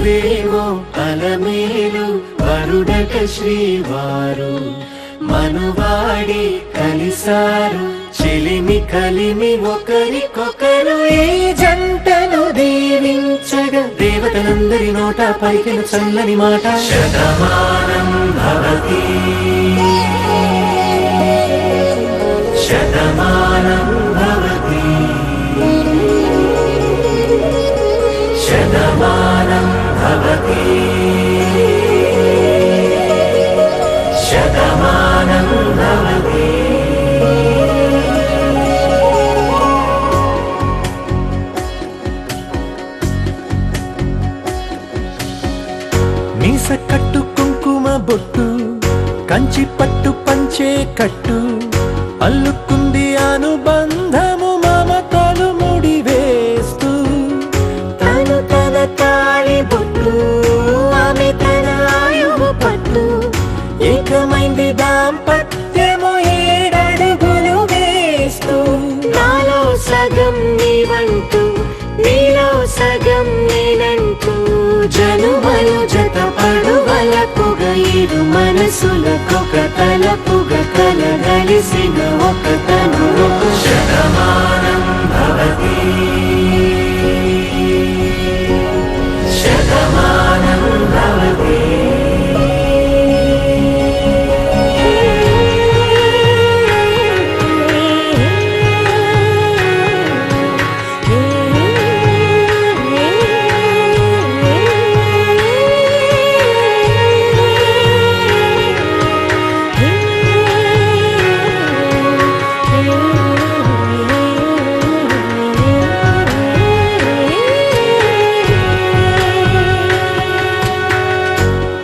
మరువేవో అలమేలు వరుడట శ్రీవారు మనువాడి కలిసారు చెలిమి కలిమి ఒకరికొకరు ఈ జంటను దీవించగా దేవతలందరి నోట పలికిన చల్లని మాట శతమానం భవతి శతమానం భవతి శతమానం భవతి శతమానం భవతి. మీస కట్టు కుంకుమ బొట్టు కంచి పట్టు పంచే కట్టు అల్లుకుంది అనుబంధము మమతలు ముడివేస్తూ తను తన తాళి బొట్టు ఆమె తన ఆయువు పట్టు ఏకమైంది దాంపత్యము 7 అడుగులు వేస్తూ నాలో సగం నీవంటూ నీలో సగం నేనంటూ జనుమలు జత పడువలపుగ 7 మనసులకొక తలపుగ కలగలిసిన ఒక తను శతమానం భవతి శతమానం భవతి.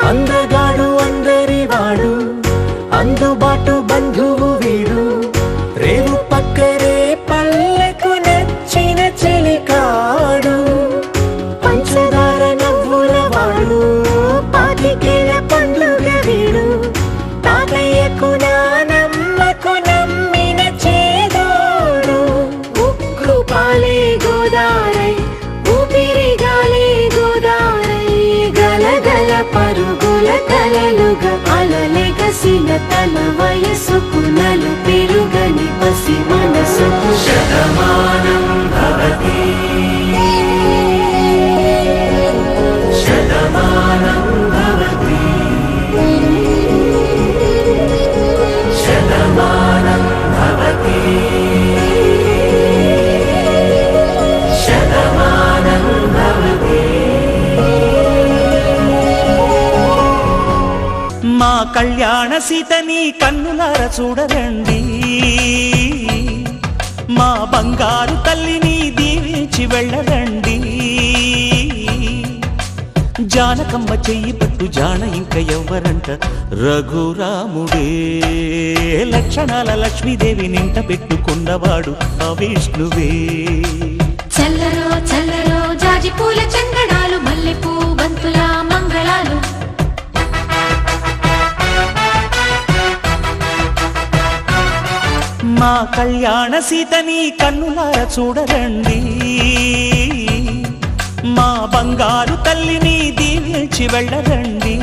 అందగాడు అందరివాడు అందుబాటు బంధువు వీడు రేవు పక్కరే పల్లెకు నచ్చిన చెలికాడు పంచదార నవ్వుల వాడు పాతికేల పండ్లుగ వీడు తాతయ్యకు నానమ్మకు నమ్మిన చేదోడు ఉక్కు పాలే గోదారై ఊపిరి గాలే గోదారై గలగల పరుగుల కలలుగా అలలెగసిన తన వయసుకు నలు పెరుగని పసి మనసుకు శతమానం భవతి శతమానం భవతి శతమానం భవతి శతమానం భవతి. మా కళ్యాణ సీతని కన్నులార చూడరండి మా బంగారు తల్లిని దీవించి వెళ్ళరండి జానకమ్మ చెయ్యి పట్టు జాన ఇంక ఎవ్వరంట రఘురాముడే లక్షణాల లక్ష్మీదేవి నింట పెట్టుకున్నవాడు ఆ విష్ణువే చల్లరో చల్లరో జాజి పూల చందనాలు మల్లెపూ బంతుల మంగళాలు మా కళ్యాణ సీతని కన్నులార చూడరండి మా బంగారు తల్లిని దీవించి వెళ్ళరండి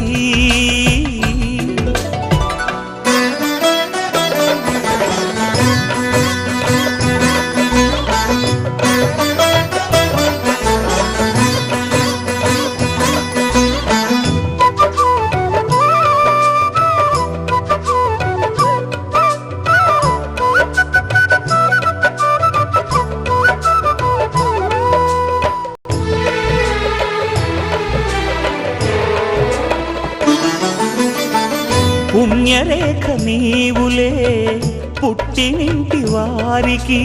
పుణ్యరేఖ నీవులే పుట్టినింటి వారికి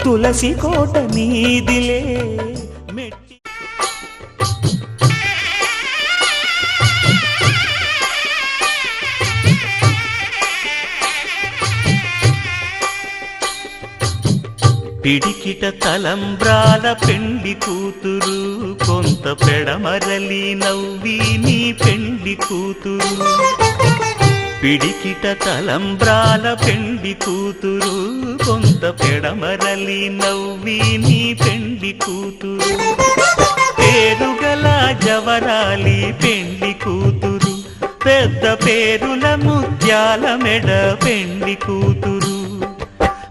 తులసి కోట నీదిలే మెట్టి పిడికిట తలంబ్రాల పెండి కూతురు కొంత పెడమరలి నవ్వి నీ పెండి కూతురు పిడికిట తలంబ్రాల పెండి కూతురు కొంత పెడమరలి నవ్వి నీ పెండి కూతురు పేరుగల జవరాలి పెండ్లి కూతురు, పెద్ద పేరుల ముత్యాల మెడ పెండ్లి కూతురు,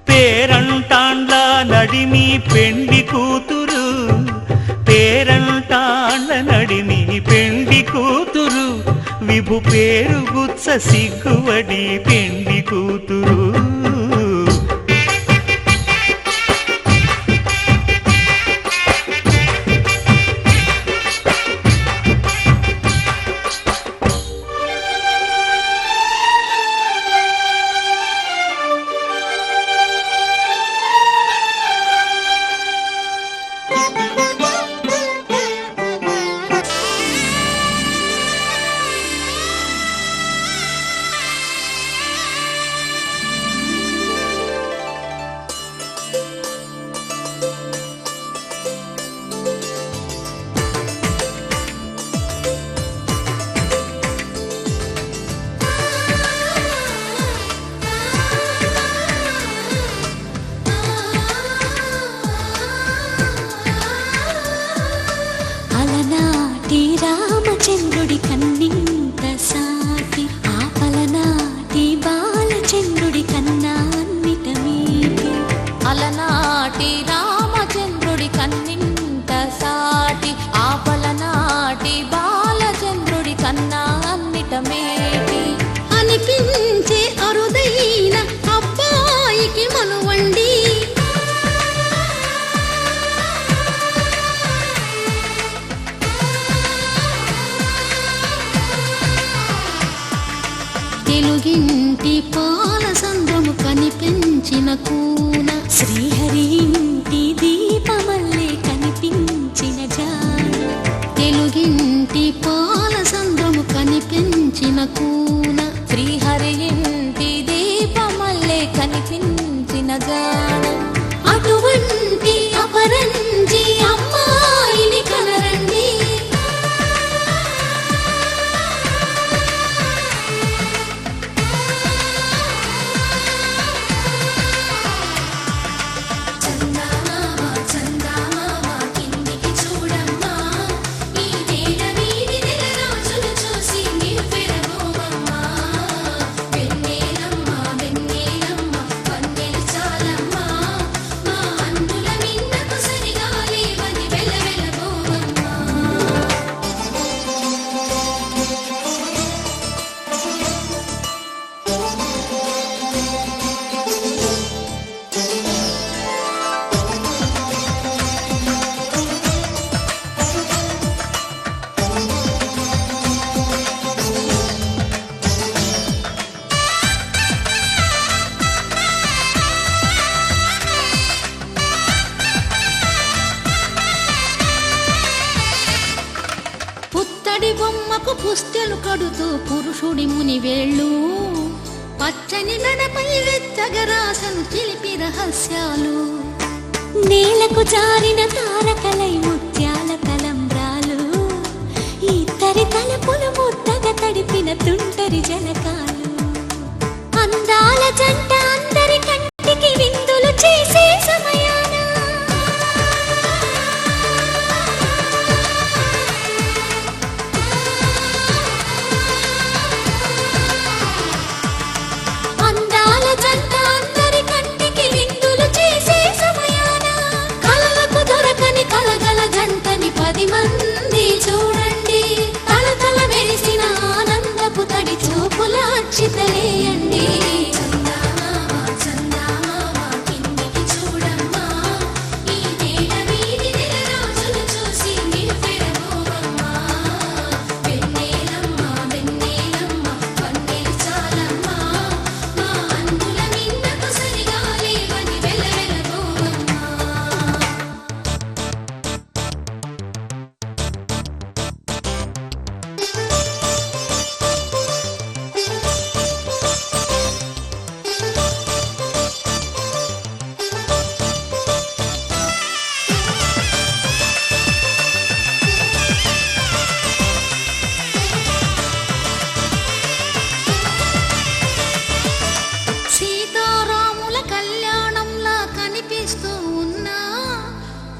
పేరంటాండ్ల నడిమి పెండ్లి కూతురు, పేరంటాండ్ల నడిమి పెండ్లి కూతురు, విభు పేరు గుత్స సిగ్గువడి పెండ్లి కూతురు. అలనాటి రామచంద్రుడి కన్నింత సాటి, ఆపలనాటి బాలచంద్రుడి కన్నా అన్నిట మీటి. అలనాటి రామచంద్రుడి కన్నింత సాటి, ఆపలనాటి బాలచంద్రుడి కన్నా అన్నిట మేటి. అనిపించే అరుదైన అబ్బాయికి మనువండి, తెలుగింటి పాల సంద్రము కనిపించిన కూన, శ్రీహరి ఇంటి దీపమల్లే కనిపించిన జాన. తెలుగింటి పాల సంద్రము కనిపించిన కూన, శ్రీహరి ఇంటి దీపమల్లే కనిపించిన జాన. అటువంటి అపరంజి అమ్మాయిని కనరండి, పుత్తడి బొమ్మకు పుస్తెలు కడుతూ పురుషుడి ముని వేళ్ళు, పచ్చని నడపై వెచ్చగరాసను చిలిపి రహస్యాలు. నేలకు జారిన తారకలై ముత్యాల తలంబ్రాలు, ఇద్దరి తలపులు ముద్దగా తడిపిన తుంటరి జలకాలు. అందాల జంట అందరి కంటికి విందులు చేసే సమయాన, అందాల జంట అందరి కంటికి విందులు చేసే సమయాన, కలలకు దొరకని కలగల జంటని 10 మంది చూడండి. తలతల మెరిసిన ఆనందపు తడి చూపుల అక్షితలేయండి.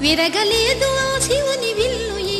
విరగలేదు శివుని విల్లు ఈ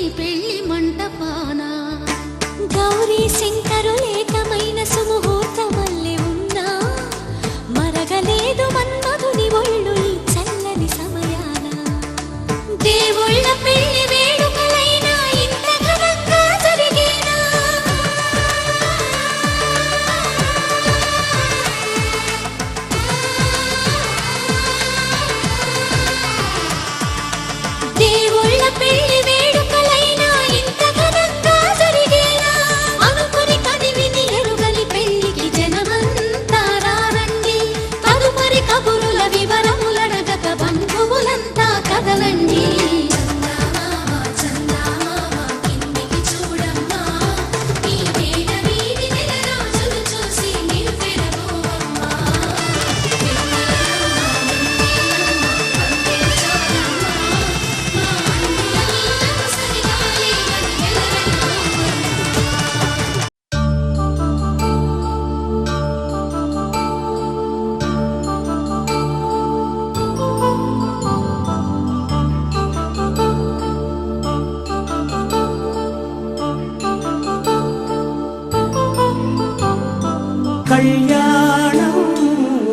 కళ్యాణం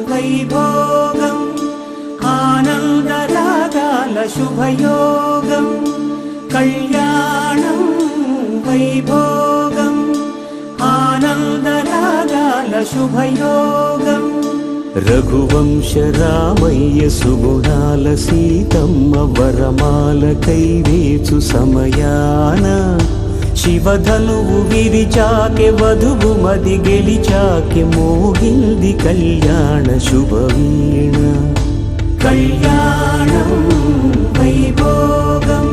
వైభోగం ఆనందరాగాల శుభయోగం కళ్యాణం వైభోగం ఆనందరాగాల శుభయోగం రఘువంశ రామయ్య సుగుణాల సీతమ్మ వరమాల కైవేచు సమయాన శివధనువు విరిచాకె వధువు మది గెలిచాకె మోగింది కళ్యాణ శుభవీణ కళ్యాణం వైభోగం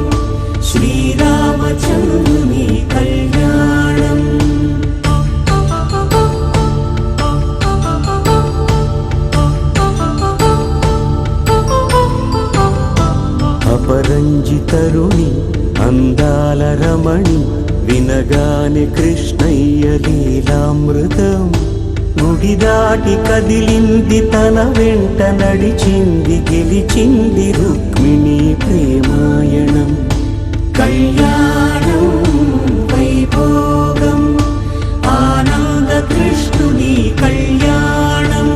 శ్రీరామచంద్రుని కళ్యాణం అపరంజి తరుణి అందాల రమణి వినగానే కృష్ణయ్య లీలామృతం గుడి దాటి కదిలింది తన వెంట నడిచింది గెలిచింది రుక్మిణి ప్రేమాయణం కళ్యాణం వైభోగం ఆనంద కృష్ణుని కళ్యాణం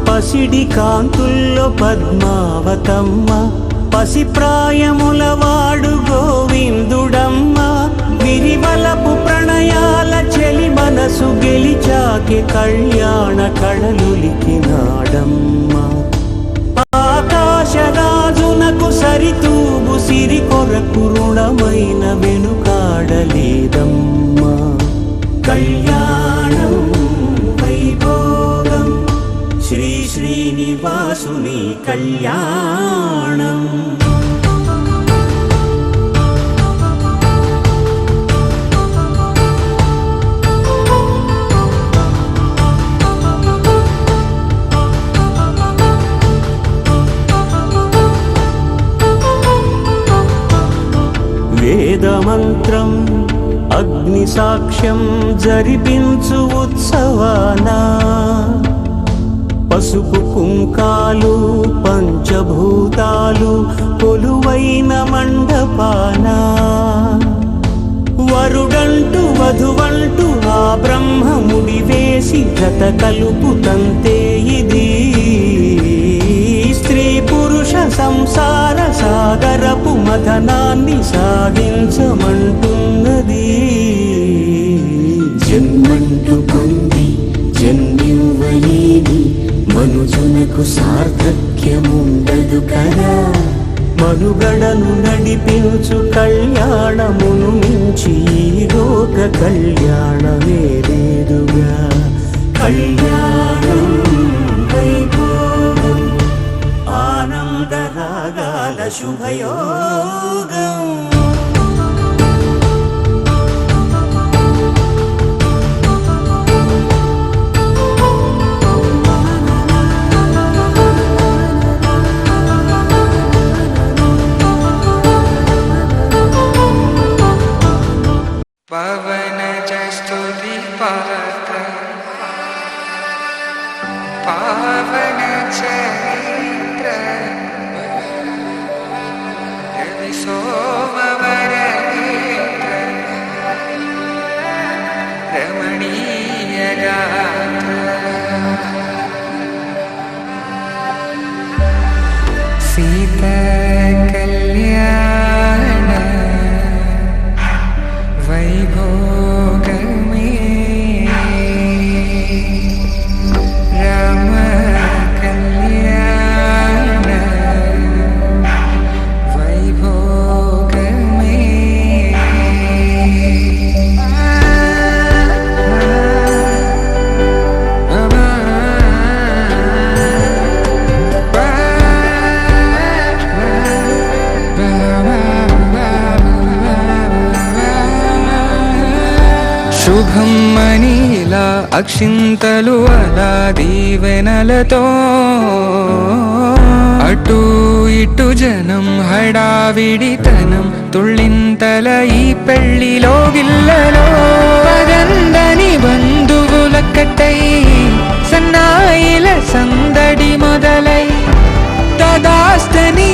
పసిడి కాంతుల్లో పద్మావతమ్మ పసిప్రాయముల వాడు గోవిందుడమ్మ విరివలపు ప్రణయాల చెలి మనసు గెలిచాకె కళ్యాణ కళలులికినాడమ్మ ఆకాశరాజునకు సరితూగు సిరి కొరకు రుణమైన వెనుకాడలేదమ్మ కళ్యాణం వైభోగం శ్రీ శ్రీనివాసుని కళ్యాణం వేదమంత్రం అగ్ని సాక్ష్యం జరిపించు ఉత్సవానా పసుపు కుంకాలు పంచభూతాలు కొలువైన మండపాన వరుడంటూ వధువంటూ ఆ బ్రహ్మముడి వేసి జత కలుపుతంతే ఇది స్త్రీ పురుష సంసార సాగరపు మథనాన్ని సాగించమంటున్నది జన్మంటూ పొంది జన్మివ్వలేని మనుజునకు సార్థక్యముండదు కదా మనుగడను నడిపించు కళ్యాణమును మించి ఈ లోక కళ్యాణమే లేదుగా కళ్యాణం వైభోగం ఆనందరాగాల శుభయోగం पवनज स्तुति पात्र पावन चरित्र रवि सोमवर नेत्र रमणीय गात्र सीता कल्याण वैभोगमे राम कल्याण वैभोगमे శుభం మనీలా అక్షింతలు అలా దీవెనలతో అటు ఇటు జనం హడావిడితనం తుళ్ళింతల ఈ పెళ్లిలో గిల్లలో పదందని బంధువులకటై సన్నాయిల సందడి మొదలై తదాస్తని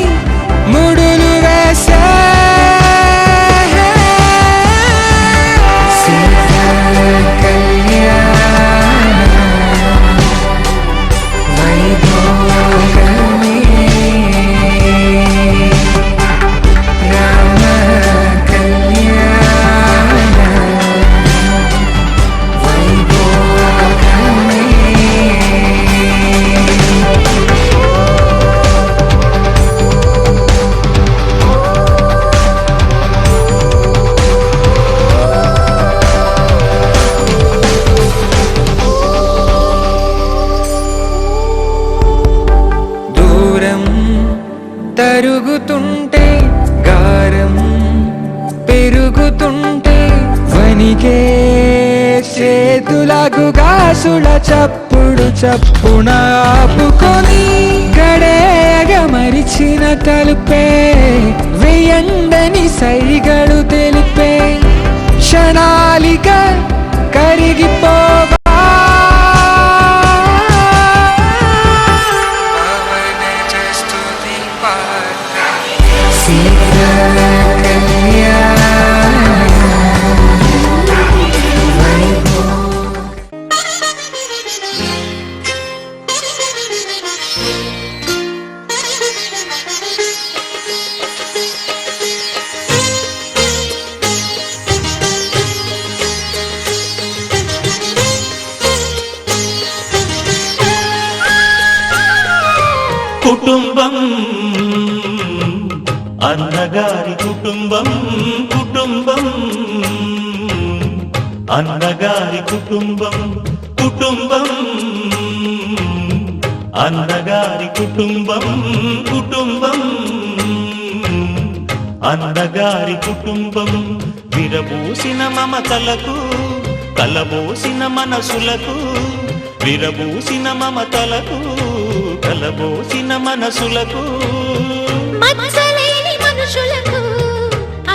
తరుగుతుంటే గారం పెరుగుతుంటే వనికే చేతులకు గాసుల చప్పుడు చప్పున ఆపుకొని గడేగ మరిచిన తలుపే వెయ్యండని సైగడు తెలిపే క్షణాలిక కరిగిపోవా కుటుంబం అన్నగారి కుటుంబం కుటుంబం అన్నగారి కుటుంబం కుటుంబం అన్నగారి కుటుంబం కుటుంబం అన్నగారి కుటుంబం విరబూసిన మమతలకు కలబోసిన మనసులకు విరబూసిన మమతలకు కలబోసిన మనసులకు మచ్చలేని మనుషులకు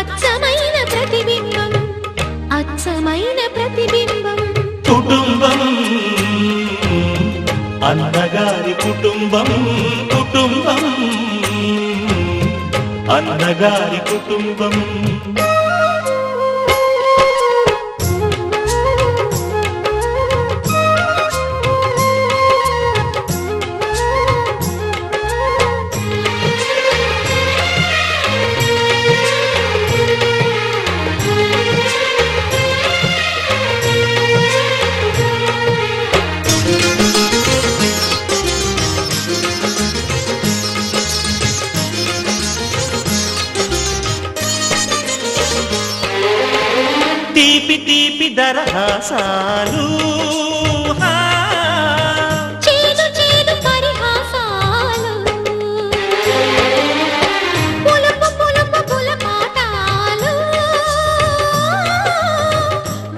అచ్చమైన ప్రతిబింబం అచ్చమైన ప్రతిబింబం కుటుంబం అన్నగారి కుటుంబం కుటుంబం అన్నగారి కుటుంబం తీపి తీపి దరహాసాలు చేదు చేదు పరిహాసాలు పులుపు పులుపు పులపాటాలు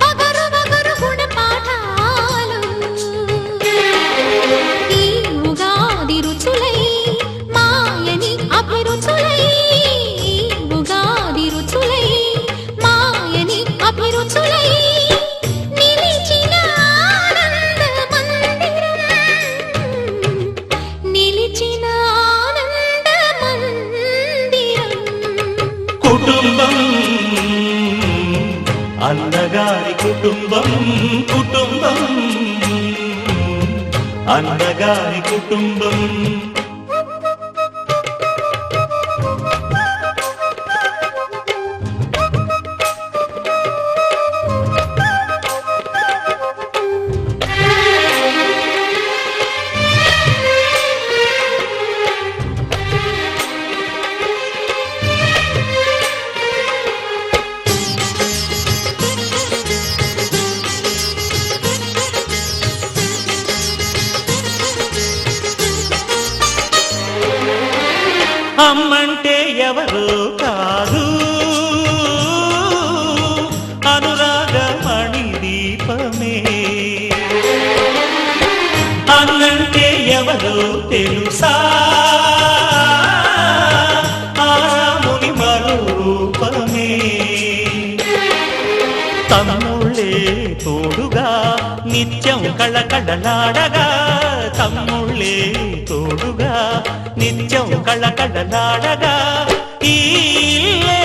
బగరు బగరు గుణపాఠాలు ఈ ఉగాది రుచులై మాయని అభిరుచులై ఉగాది రుచులై మాయని అభిరుచులై నిలిచిన ఆనంద మందిరం నిలిచిన ఆనంద మందిరం కుటుంబం అన్నగారి కుటుంబం కుటుంబం అన్నగారి కుటుంబం అమ్మంటే ఎవరో కాదు అనురాగమణి దీపమే అన్నంటే ఎవరో తెలుసా ఆరాముని మరో రూపమే తమ్ముళ్ళే తోడుగా నిత్యం కళకళలాడగా తమ్ముళ్ళే తోడుగా నిత్యం కళకళలాడగా ఈ ఇల్లే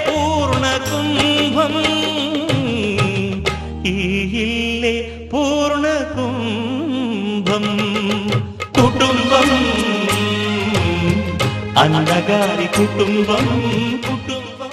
పూర్ణ కుంభం ఈ ఇల్లే పూర్ణ కుంభం కుటుంబం అన్నగారి కుటుంబం కుటుంబం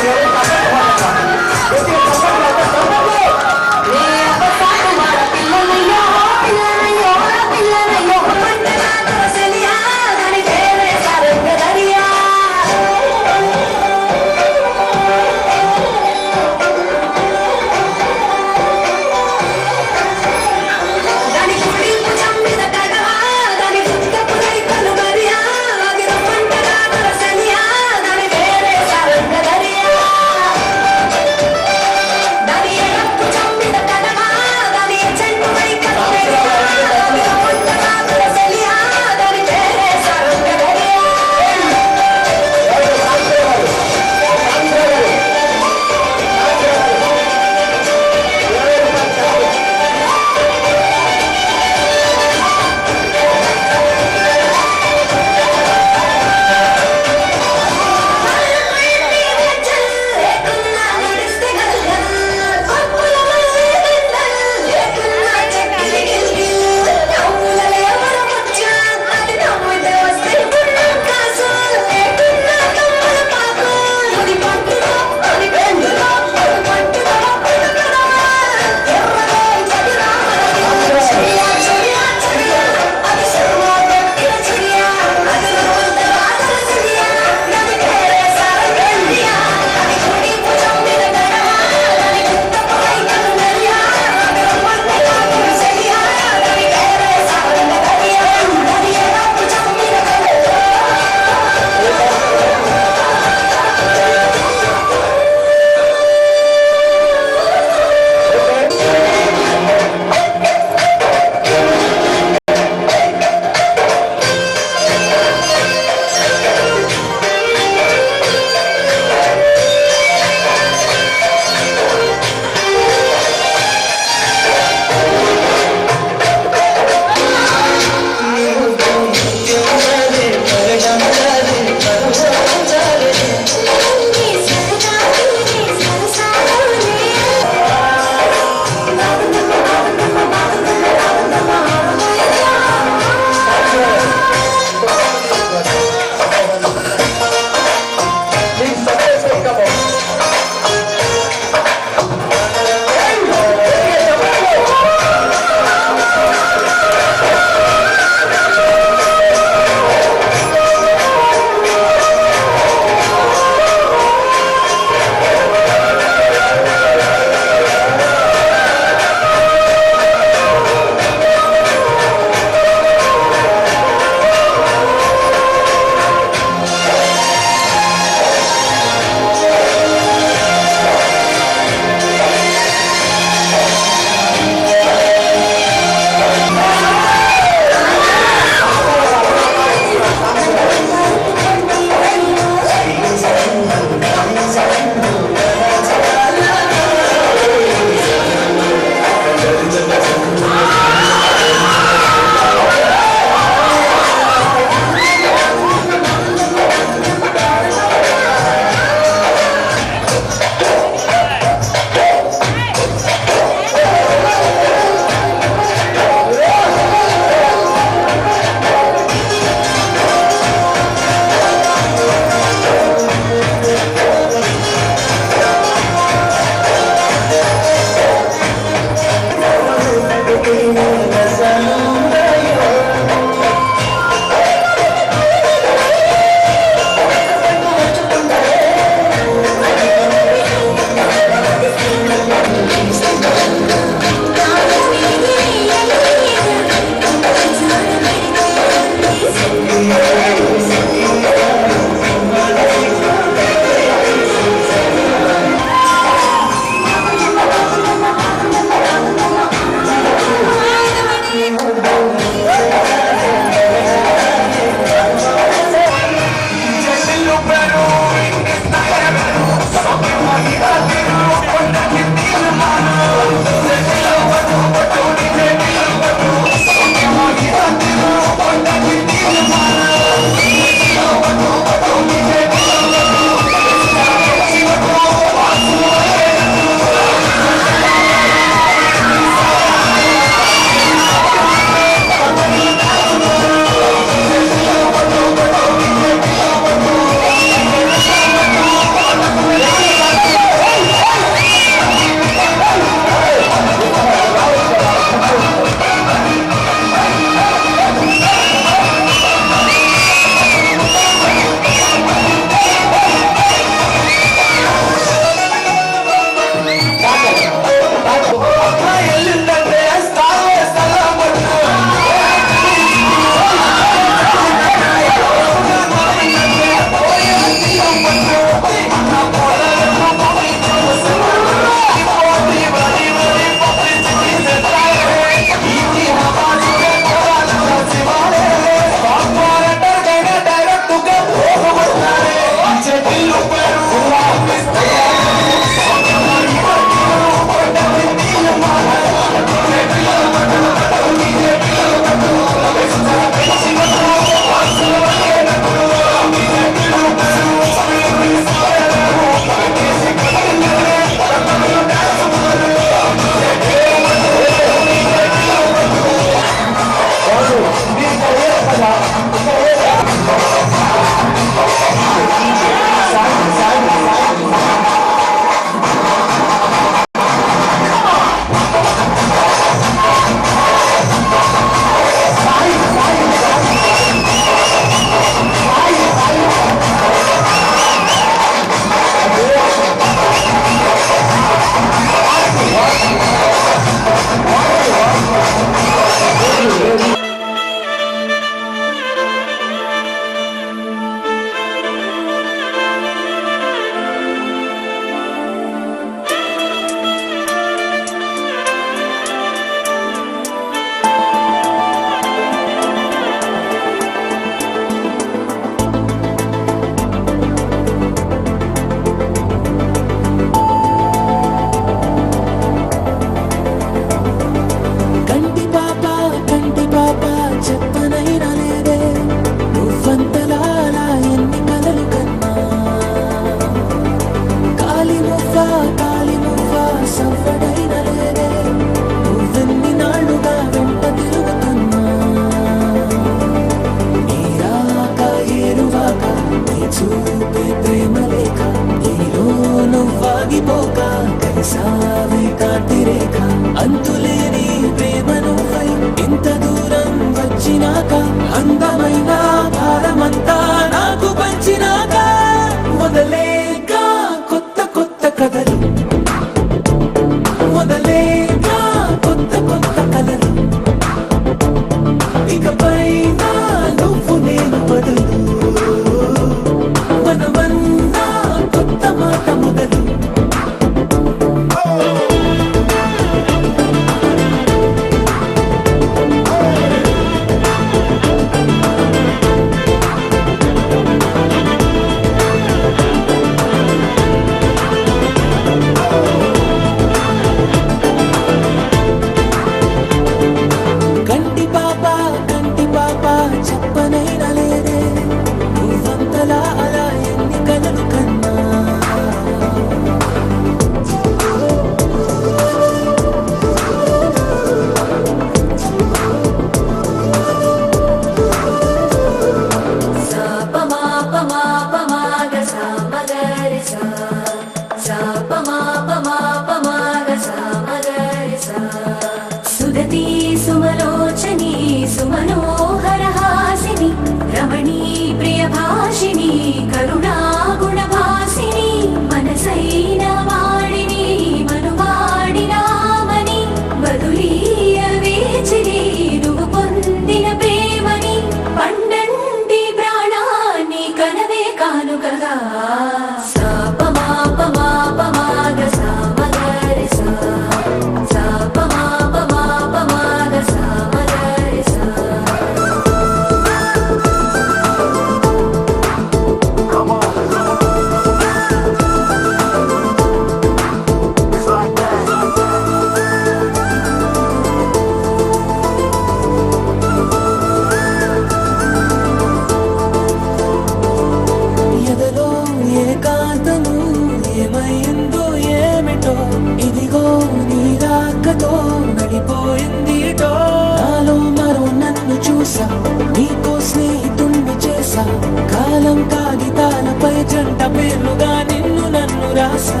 రాసా కాలం కాగితాలపై జంట పేర్లుగా నిన్ను నన్ను రాసా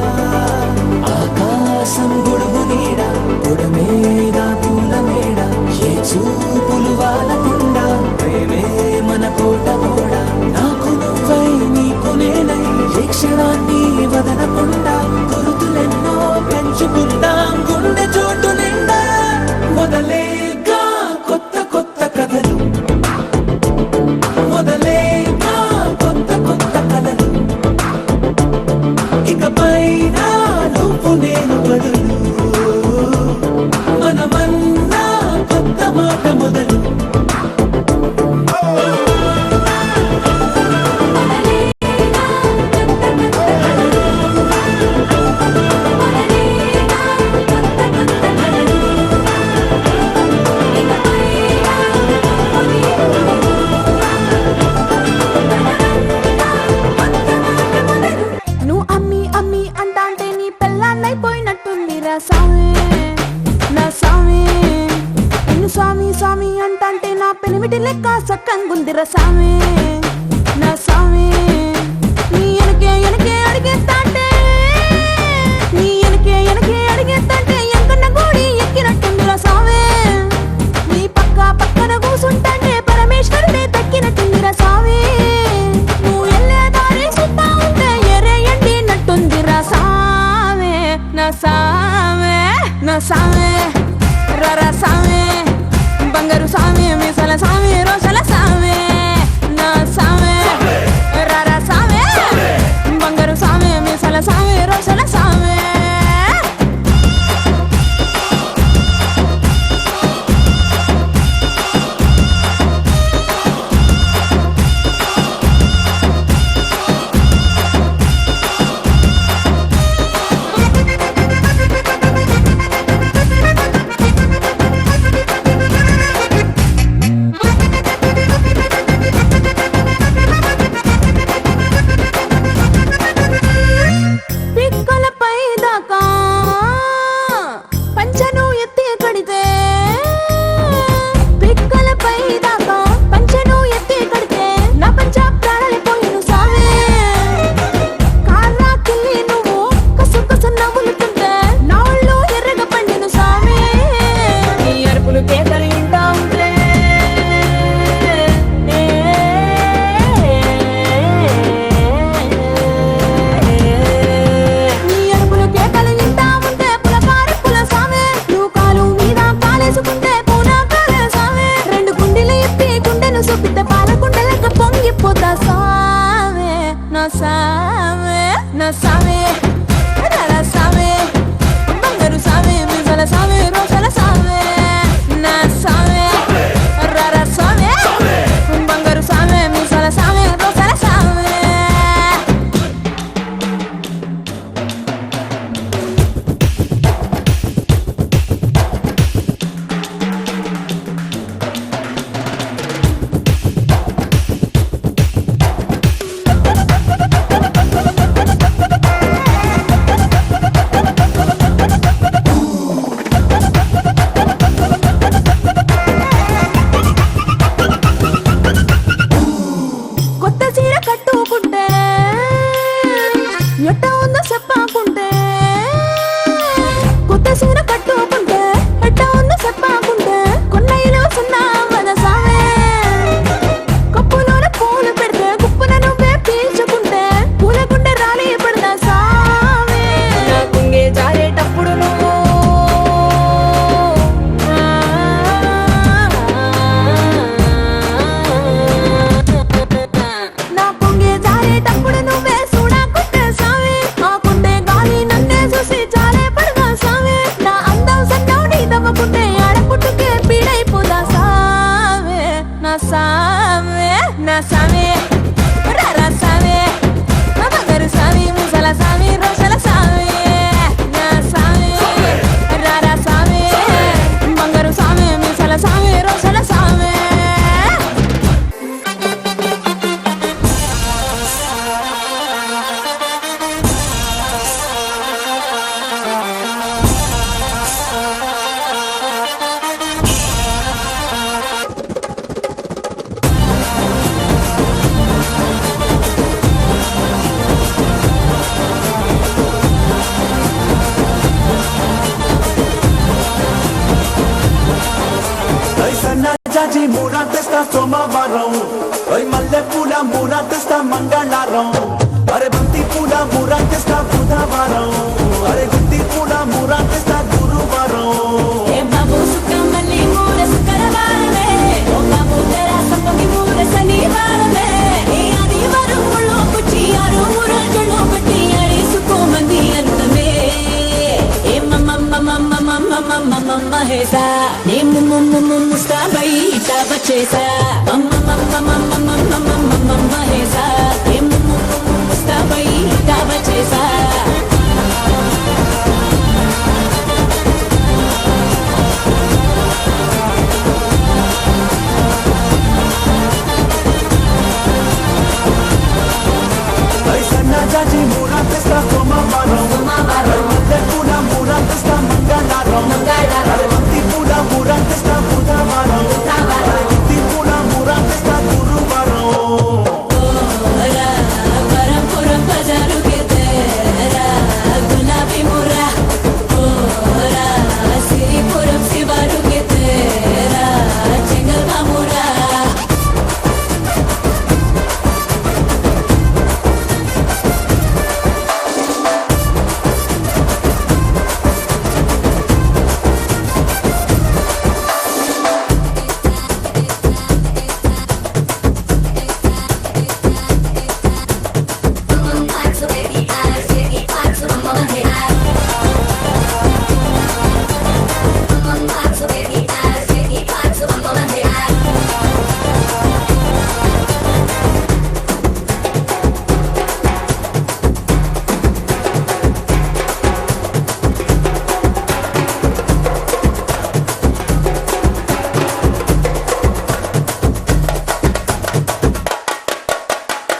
ఆకాశం గొడుగు నీడ పొడమేడ పూల మేడ ఏ చూపులు వాళ్ళకుండా ప్రేమే మన కోట కూడా నాకు నువ్వై నీకు నేనై ఏ క్షణాన్ని వదలకుండా గుర్తులెన్నో పెంచుకుందాం గుండె చోటు నిండా మొదలేగా కొత్త కొత్త కథలు మొదలేగా కొత్త కొత్త కథలు ఇకపై నువ్వు నేను బదులు మనమన్నా కొత్త మాట మొదలు నువ్వు అమ్మి అమ్మి అంటాంటే నీ పెళ్ళాన్నైపోయినట్టుంది రా స్వామి నా స్వామి నిన్ను స్వామి స్వామి అంటాంటే నా పెనిమిటి లెక్క సక్కంగుందిరా స్వామి నా స్వామి నీ ఎనకే ఎనకే అడిగేస్తాంటే నీ ఎనకే ఎనకే అడిగేస్తాంటే ఎంకన్న గోడి ఎక్కినట్టుందిరా స్వామి నీ పక్క పక్కన కూసుంటాంటే పరమేశ్వరుడే దక్కినట్టుందిరా స్వామి నువ్వు ఎల్లే దారి సుత్తా ఉంటే ఎరే ఎండినట్టుందిరా స్వామి నా స్వామి నా స్వామి రరా స్వామి బంగారు స్వామి మీసల స్వామి రోషల స్వామి నా స్వామి రరా స్వామి బంగారు స్వామి మీసల స్వామి రోషల స్వామి పిక్కలపై దాకా పంచను ఎత్తి కడితే పిక్కలపై దాకా పంచను ఎత్తి కడితే నా పంచ ప్రాణాలిపోయిను సావే కారాకిల్లి నువ్వు కసు కసు నవ్వులుతుంటే నా ఒళ్ళు ఎర్రగా పండిను సావే నీ అరుపులు కేకలు ఇంటా ఉంటే నీ అరుపులు కేకలు ఇంటా ఉంటే పులకారి పుల సామే నువ్వు కాలు మీద కాలేసుకుంటే పూనా కాలే సామే రెండు గుండెలు ఇప్పి గుండెను చూపితే పాల గుండెలక పొంగిపోతా సామే నా సామే నా సామే రరా సామే బంగారు సామే మీసల సామే రోషల సామే నా సామే రరా సామే బంగారు సామే మీసల సామే రోషల సామే కొత్త చీర కట్టుకుంటే ఎట్ట ఉందో చెప్పకుంటే కొత్త చీర కట్టుకుంటే ఎట్ట ఉందో చెప్పకుంటే కొన్నైలో సున్నా మన సామే కప్పులోన పూలు పెడితే కుప్పున నువ్వే పీల్చుకుంటే పూల గుండె రాలి పడదా సామే నా కుంగే జారేటప్పుడు నువ్వు నా పొంగే జారేటప్పుడు నువ్వే చూడకుంటే సామి ఆకుంటే గాలి నన్నే చూసి చాలే పడదా సామి నా అందం సన్నౌడి దవ్వకుంటే ఆడపుట్టుకే పీడైపోదా సామి నా సామి నా సామి రరా సామి నా బంగారు సామి ముసల సామి రోషల సామి నా సామి రరా సామి బంగారు సామి ముసల సామి రోషల సామి తెస్తా మంగళవారం అరే బంతి పూల మూరా తెస్తా బుధవారం అరే గుత్తి పూల మూరా తెస్తా గురువారం ఏ బాబు సుక్కమల్లి మూల శుక్రవారమే ఓ బాబు తెరా సప్పకి మూల శనివారమే ఈ ఆదివారం ముళ్ళు కుచ్చి ఆరు రోజులు బట్టి అడిసుకో మంది అన్నమే ఏ మమ్మ హేసా నే ముస్తాబై ఇటా బచేసా మమ్మ హేసా నే ముస్తాబై ఇటా బచేసా జాజి మూరా తెస్తా సోమవారం మల్లె పూల మూరా తెస్తా మంగళవారం అరే బంతి పూల మూరా తెస్తా బుధవారం అరే గుత్తి పూల మూరా తెస్తా గురువారం పరంపురం బజారు కే తేరా గులాబీ మురా ఓరా సిరిపురం శివారు కే తేరా చెంగల్ మామురా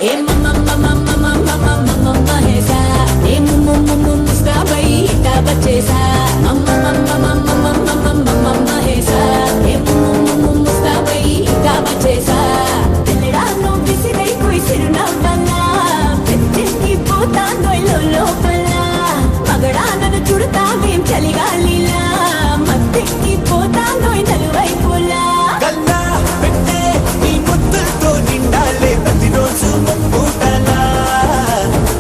ఏ మమ్మ హేసా ఏ ముస్తాబై ఇటా బచేసా మమ్మ హేసా ఏ ముస్తాబై ఇటా బచేసా తెల్లడాను బిసిదై కుయిసిరునవ్వన్నా పెద్దకి పోతాందోయ్ లోపల మగడానను చుడతావేం చలిగాలిలా మత్తెక్కి పోతాందోయ్ నలువైపులా కల్లా పెట్టే నీ ముద్దుతో నిండాలే ప్రతిరోజు పూటలా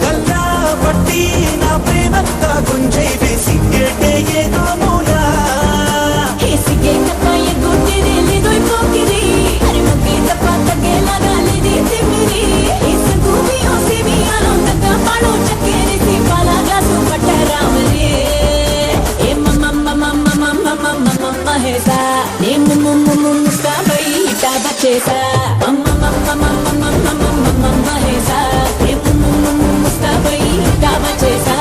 కల్లా పట్టి నా ప్రేమంతా గుంజై వేసి కేటే ఏదో మూలా హేసిగే తప్పయ గుడ్డిరేలి దొయ్ పోకిరి హరి ముగ్గి తప్ప తగ్గేలాగాలిది తిమ్మిరి ఇసకు మియోసి మియానొందక పాడు చక్కెరిసి పలాగా సుపట్ట రామరే ఏ మమ్మ హేసా నే ముస్తాబై ఇటా బచేసా మమ్మ హేసా నే ముస్తాబై ఇటా బచేసా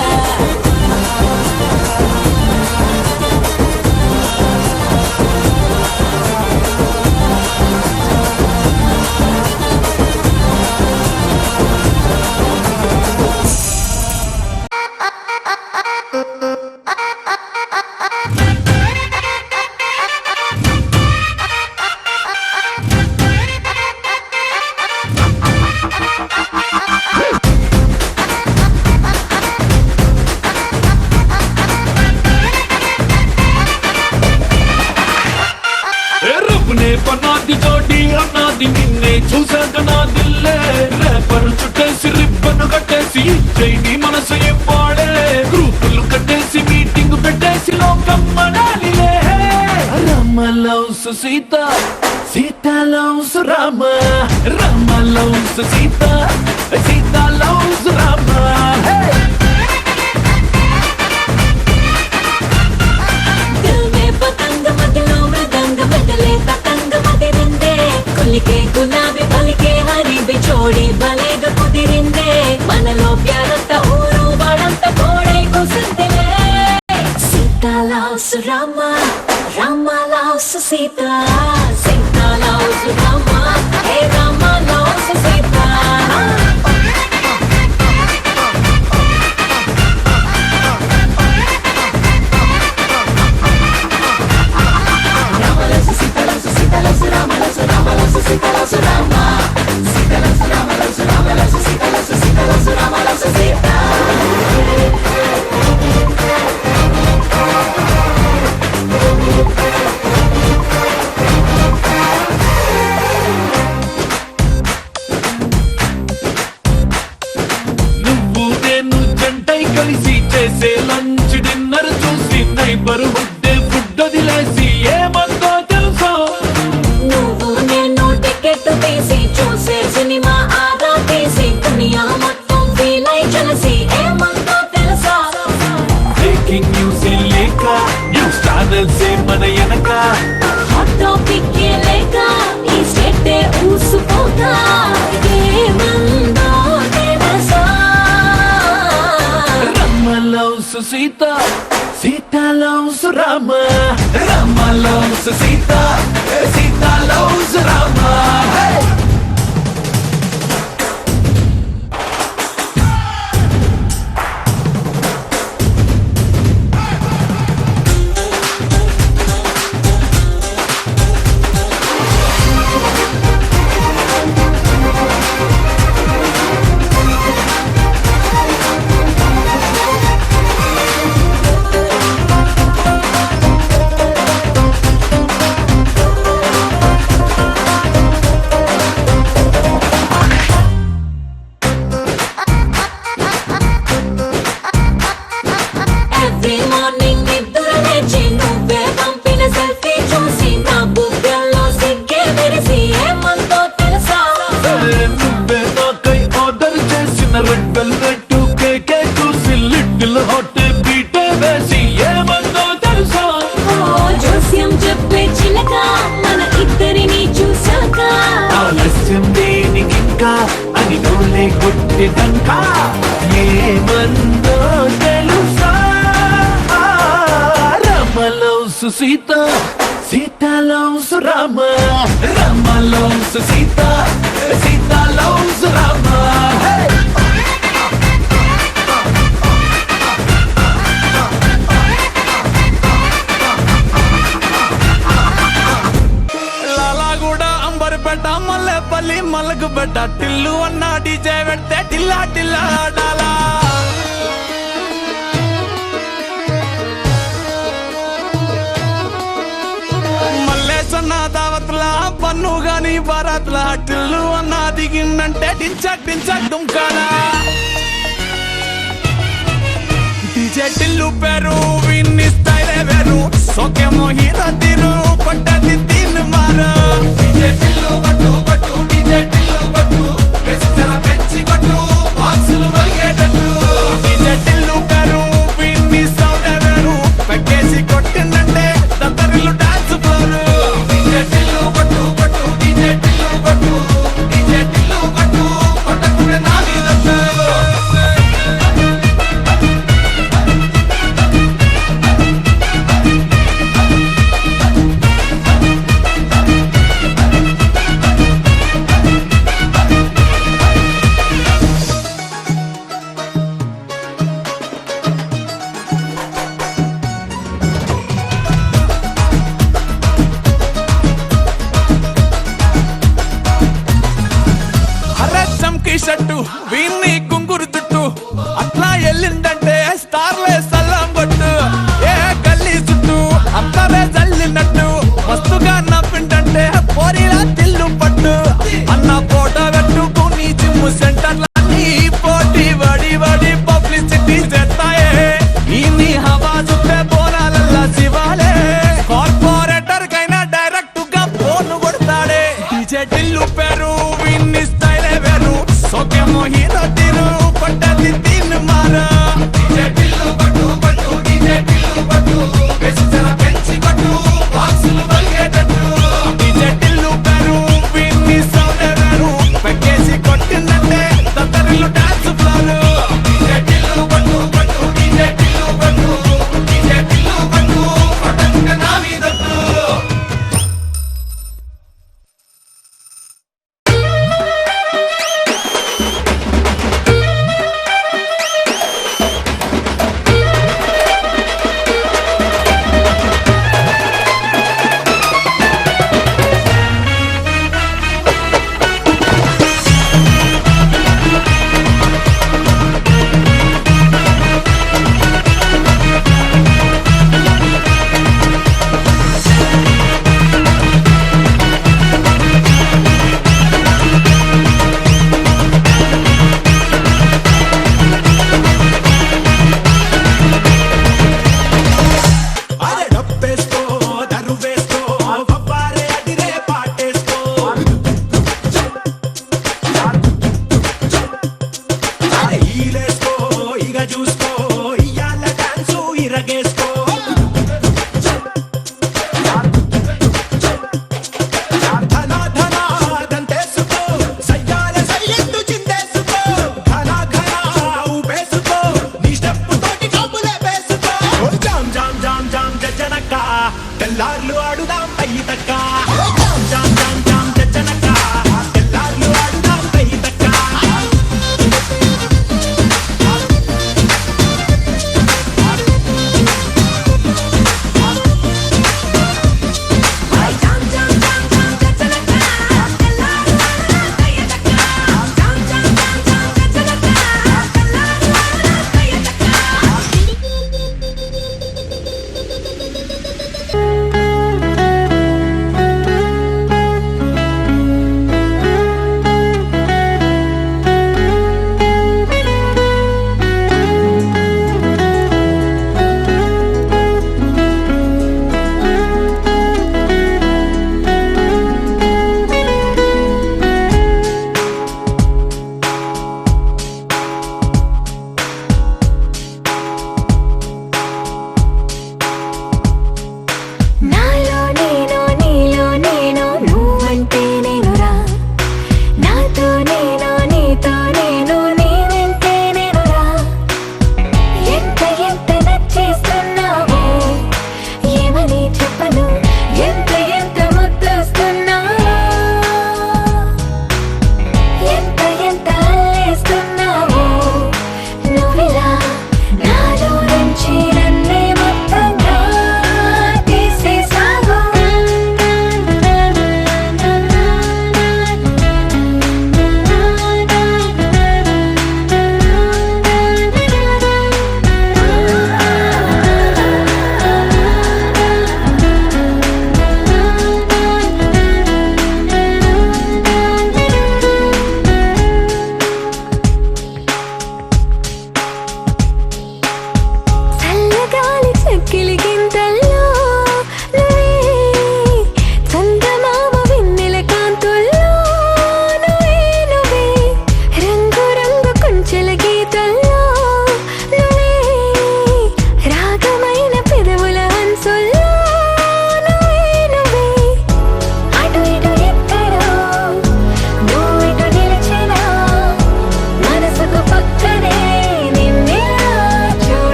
రబ్బునే పనాది జోడి అన్నాది నిన్నే చూసాక నా దిల్లే రేపరు చుట్టేసి రిబ్బను కట్టేసి జైని మనసు ఇవ్వాడే గ్రూపులు కట్టేసి మీటింగ్ పెట్టేసి లోకం మనాలిలే Rama loves Sita Sita loves Rama Rama loves Sita Sita loves Rama दिल में पतंग मगलो मृदंग बदले पतंग मते रिंदे कुलिके गुलाबी बलिके हरी बिछोड़ी बलेग कुदिरिंदे मनलो प्यारंत ऊरू बड़ंत कोड़े कुसंदिले Sita loves Rama Rama loves Sita Sita loves Rama हे राम लव्स सीता చేసే లంచ్ డిన్నర్ చూసి నైబర్ హుడ్ ఫుడ్ వదిలేసి ఏమందో తెలుసా నువ్వు నేను టికెట్ తీసి చూసే సినిమా ఆదా తీసి దునియా మొత్తం ఫీల్ అయి కలిసి ఏమందో తెలుసా బ్రేకింగ్ న్యూస్ లేక న్యూస్ ఛానల్స్ మన వెనక హాట్ టాపిక్ లేక ఈ స్టేట్ ఊసుకోగా ఏమందో తెలుసా Rama loves Sita Sita loves Rama Rama loves Sita Sita loves Rama every morning నిద్ర లేచి నువ్వే పంపిన సెల్ఫీ చూసి నా బుగ్గల్లో సిగ్గే మెరిసి ఏమందో తెలుసా నువ్వే నాకై ఆర్డర్ చేసిన రెడ్ వెల్వెట్ కేకే చూసి లిటిల్ హాట్ బీటే వేసి ఏమందో తెలుసా ఓ జోస్యం చెప్పే చిలక మన ఇద్దరిని చూశాక ఆలస్యం దేనికింకా అని నోలే కొట్టేదంక ఏమందో తెలుసా Rama loves Sita Sita loves Rama Rama loves Sita Sita loves Rama Lalaguda Amberpet Mallepally Malakpet Tillu అన్న డీజే పెడితే టిల్లా టిల్లా ఆడాలా మల్లేసన్న దావత్ల పన్ను గాని భారత్ల టిల్లు అన్న దిగిందంటే టించక్ టించక్ దుంకాలా డీజే టిల్లు పేరు విన్ని స్టైలే వేరు సోకేమో హీరో తీరు పట్టది తీన్ మారు డీజే టిల్లు పట్టు పట్టు డీజే టిల్లు పట్టు వెచ్చర పెంచి పట్టు బాక్సులు మరిగేటట్టు డీజే టిల్లు పేరు విన్ని సౌండ్ వేరు పెక్కేసి కొట్టిందంటే దత్తరిల్లు డాన్స్ ఫ్లోర్ డీజే టిల్లు పట్టు పట్టు డీజే టిల్లు పట్టు డీజే టిల్లు పట్టు కొట్టకుడే నాది దత్తు చంకి షట్టు వీన్ని కుంగురు చుట్టు అట్లా ఎల్లిందంటే స్టార్లే సల్లం కొట్టు ఏ గల్లీ చుట్టూ అత్తరే జల్లినట్టు మస్తుగా నవ్విందంటే పోరిలా తిల్లు పట్టు అన్న ఫోటో పెట్టుకుని జిమ్ సెంటర్లన్నీ పోటీ వడి వడి పబ్లిసిటీ చేస్తాయే ఈ హవా చుట్టే బోనాలల్లా శివాలే కార్పొరేటర్ కైనా డైరెక్ట్ గా ఫోన్ కొడతాడే డీజే టిల్లు పేరు విన్ని స్టైలే వేరు సోకేమో హీరో తీరు పట్టది తీన్ మారు డీజే టిల్లు పట్టు పట్టు డీజే టిల్లు పట్టు వెచ్చర పెంచి పట్టు బాక్సులు మరిగేటట్టు డీజే టిల్లు పేరు విన్ని సౌండ్ వేరు నేనా